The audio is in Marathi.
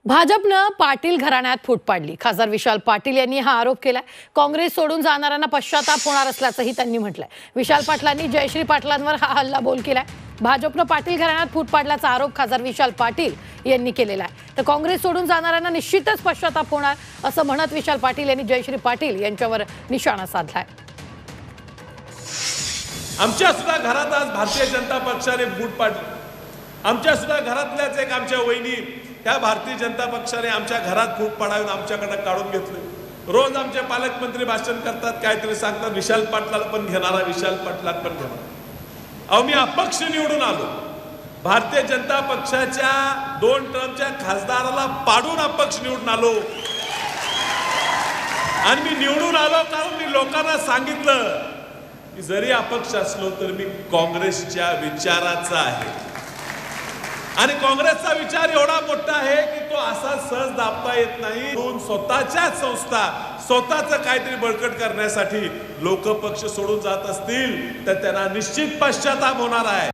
भाजपनं पाटील घराण्यात फूट पाडली। खासदार विशाल पाटील यांनी हा आरोप केलाय। काँग्रेस सोडून जाणाऱ्यांना पश्चाताप होणार असल्याचंही त्यांनी म्हटलंय। विशाल पाटलांनी जयश्री पाटलांवर हा हल्लाबोल केलाय। भाजपनं पाटील घराण्यात फूट पाडल्याचा आरोप खासदार विशाल पाटील यांनी केलेला आहे। तर काँग्रेस सोडून जाणाऱ्यांना निश्चितच पश्चाताप होणार असं म्हणत विशाल पाटील यांनी जयश्री पाटील यांच्यावर निशाणा साधलाय। आमच्या सुद्धा घरात आज भारतीय जनता पक्षाने फूट पाडली। आमच्या सुद्धा घरातल्याच एक आमच्या वहिनी त्या भारतीय जनता पक्षाने आमच्या घरात फूट पाडावून आमच्याकडे काढून घेतले। रोज आमचे पालकमंत्री भाषण करतात, काहीतरी सांगतात, विशाल पाटलाला पण घेणारा, विशाल पाटलाला पण घेणारा। अहो, मी अपक्ष निवडून आलो। भारतीय जनता पक्षाच्या 2 टर्मच्या खासदाराला पाडून अपक्ष निवडून आलो। आणि मी निवडून आलो कारण मी लोकांना सांगितलं की जरी अपक्ष असलो तर मी काँग्रेसच्या विचाराचा आहे। आणि काँग्रेसचा विचार एवढा मोठा आहे की तो असा सहज दाबता येत नाही। स्वतःच्या संस्था स्वतःचं काहीतरी बळकट करण्यासाठी लोक पक्ष सोडून जात असतील तर त्यांना निश्चित पश्चाताप होणार आहे।